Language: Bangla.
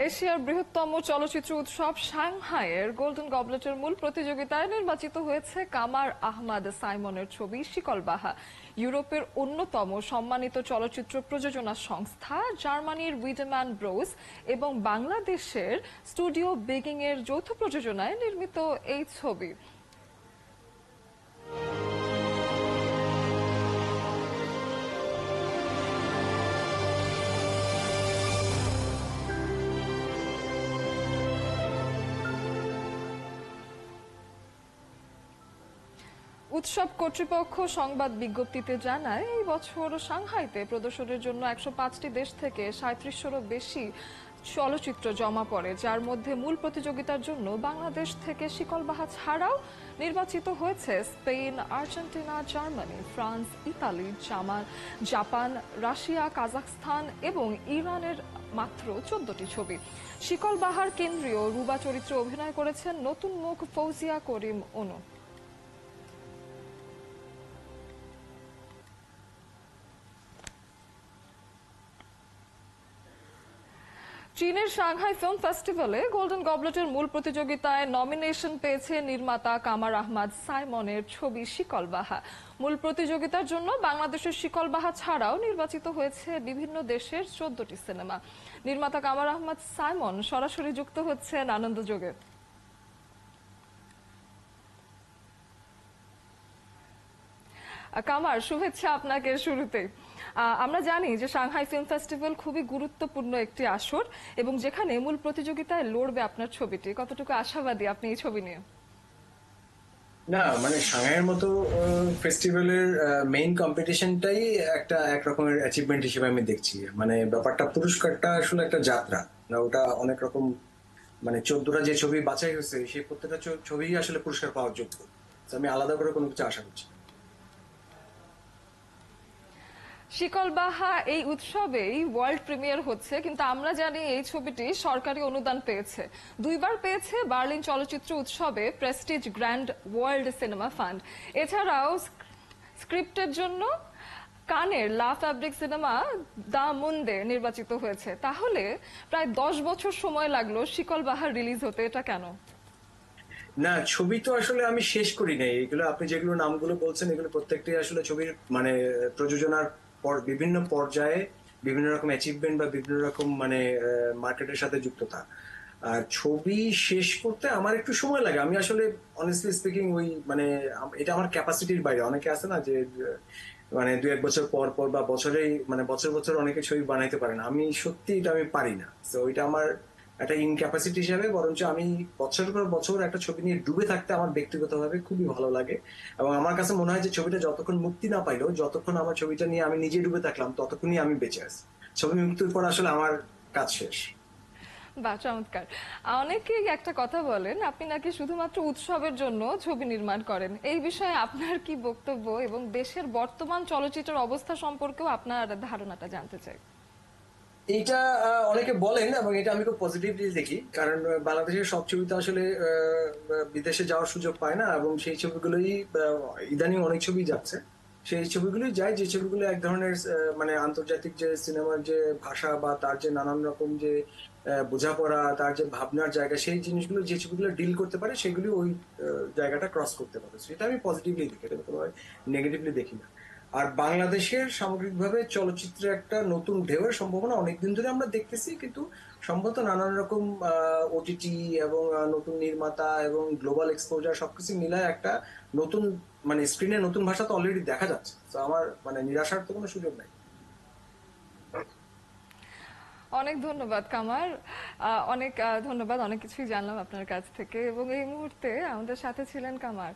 এশিয়ার বৃহত্তম চলচ্চিত্র উৎসব সাংহাইয়ের গোল্ডেন গবলেটের মূল প্রতিযোগিতায় নির্বাচিত হয়েছে কামার আহমাদ সাইমনের ছবি শিকলবাহা। ইউরোপের অন্যতম সম্মানিত চলচ্চিত্র প্রযোজনা সংস্থা জার্মানির উইডেম্যান ব্রোস এবং বাংলাদেশের স্টুডিও বেগিং এর যৌথ প্রযোজনায় নির্মিত এই ছবি। উৎসব কর্তৃপক্ষ সংবাদ বিজ্ঞপ্তিতে জানায়, এই বছর সাংহাইতে প্রদর্শনের জন্য ১০৫টি দেশ থেকে ৩৭০০রও বেশি চলচ্চিত্র জমা পড়ে, যার মধ্যে মূল প্রতিযোগিতার জন্য বাংলাদেশ থেকে শিকলবাহা ছাড়াও নির্বাচিত হয়েছে Spain, Argentina, Germany, France, Italy, Japan, Russia, Kazakhstan এবং ইরানের মাত্র ১৪টি ছবি। শিকলবাহার কেন্দ্রীয় রুবা চরিত্রে অভিনয় করেছেন নতুন মুখ ফৌজিয়া করিম অনু। চীনের সাংহাই ফিল্ম ফেস্টিভ্যালে গোল্ডেন গবলেটের মূল প্রতিযোগিতায় নমিনেশন পেয়েছে নির্মাতা কামার আহমাদ সাইমনের ছবি শিকলবাহা। মূল প্রতিযোগিতার জন্য বাংলাদেশের শিকলবাহা ছাড়াও নির্বাচিত হয়েছে বিভিন্ন দেশের ১৪টি সিনেমা। নির্মাতা কামার আহমাদ সাইমন সরাসরি যুক্ত হচ্ছেন আনন্দযোগে। কামার, শুভেচ্ছা আপনাকে শুরুতেই। আমরা জানি যে সাংহাই ফিল্ম ফেস্টিভ্যাল খুবই গুরুত্বপূর্ণ একটি আসর এবং যেখানে মূল প্রতিযোগিতায় লড়বে আপনার ছবিটি। কতটুকু আশাবাদী আপনি এই ছবি নিয়ে? না, মানে সাংহাইয়ের মতো ফেস্টিভ্যালের মেইন কম্পিটিশনটাই একটা একরকমের অ্যাচিভমেন্ট হিসেবে আমি দেখছি। মানে ব্যাপারটা, পুরস্কারটা আসলে একটা যাত্রা না, ওটা অনেক রকম, মানে 14টা যে ছবি বাছাই হয়েছে সেই প্রত্যেকটা ছবি আসলে পুরস্কার পাওয়ার যোগ্য। আমি আলাদা করে কোনো কিছু আশা করছি। শিকলবাহা এই উৎসবেই ওয়ার্ল্ড প্রিমিয়ার হচ্ছে, কিন্তু আমরা জানি এই ছবিটি সরকারি অনুদান পেয়েছে। 2বার পেয়েছে বার্লিন চলচ্চিত্র উৎসবে Prestige grand world cinema fund. এছাড়াও স্ক্রিপ্টের জন্য কানের লা ফ্যাব্রিক সিনেমা দা মুন্দে নির্বাচিত হয়েছে। তাহলে প্রায় 10 বছর সময় লাগলো শিকলবাহা রিলিজ হতে, এটা কেন? না, ছবি তো আসলে আমি শেষ করি নাই। এগুলো আপনি যেগুলো নামগুলো বলছেন এগুলো প্রত্যেকটাই আসলে ছবির মানে প্রযোজনার বিভিন্ন পর্যায়ে বিভিন্ন রকম অ্যাচিভমেন্ট বা বিভিন্ন রকম মানে মার্কেটের সাথে যুক্ততা। আর ছবি শেষ করতে আমার একটু সময় লাগে। আমি আসলে অনেস্টলি স্পিকিং ওই মানে এটা আমার ক্যাপাসিটির বাইরে। অনেকে আছে না যে মানে 2-1 বছর পর পর বা বছরেই মানে বছর বছর অনেকে ছবি বানাইতে পারে না। আমি সত্যি এটা আমি পারি না। তো এটা আমার একটা ইনক্যাপাসিটি হিসাবে, বরঞ্চ আমি বছরের পর বছর একটা ছবি নিয়ে ডুবে থাকতে আমার ব্যক্তিগতভাবে খুবই ভালো লাগে। এবং আমার কাছে মনে হয় যে ছবিটা যতক্ষণ মুক্তি না পাইলো, যতক্ষণ আমার ছবিটা নিয়ে আমি নিজে ডুবে থাকলাম, ততক্ষণই আমি বেঁচে আছি। ছবি মুক্তির পর আসলে আমার কাজ শেষ। বাহ, চমৎকার। অনেকেই একটা কথা বলেন, আপনি নাকি শুধুমাত্র উৎসবের জন্য ছবি নির্মাণ করেন। এই বিষয়ে আপনার কি বক্তব্য এবং দেশের বর্তমান চলচ্চিত্রের অবস্থা সম্পর্কেও আপনার ধারণাটা জানতে চাই। এইটা অনেকে বলেন এবং এটা আমি খুব পজিটিভলি দেখি, কারণ বাংলাদেশের সব ছবি তো আসলে বিদেশে যাওয়ার সুযোগ পায় না, এবং সেই ছবিগুলোই ইদানিং অনেক ছবি যাচ্ছে। সেই ছবিগুলোই যায় যে ছবিগুলো এক ধরনের মানে আন্তর্জাতিক যে সিনেমার যে ভাষা বা তার যে নানান রকম যে বোঝাপড়া, তার যে ভাবনার জায়গা, সেই জিনিসগুলো যে ছবিগুলো ডিল করতে পারে সেগুলি ওই জায়গাটা ক্রস করতে পারে। সেটা আমি পজিটিভলি দেখি, এটা কোনো নেগেটিভলি দেখি না। আর বাংলাদেশের সামগ্রিকভাবে চলচ্চিত্রের একটা নতুন ঢেউয়ের সম্ভাবনা অনেকদিন ধরে আমরা দেখতেছি, কিন্তু সম্ভবত নানান রকম ওটিটি এবং নতুন নির্মাতা এবং গ্লোবাল এক্সপোজার সবকিছু মিলায় একটা নতুন মানে স্ক্রিনে নতুন ভাষা তো অলরেডি দেখা যাচ্ছে। তো আমার মানে নিরাশার তো কোনো সুযোগ নাই। অনেক ধন্যবাদ কামার, অনেক ধন্যবাদ। অনেক কিছুই জানলাম আপনার কাছ থেকে এবং এই মুহূর্তে আমাদের সাথে ছিলেন কামার।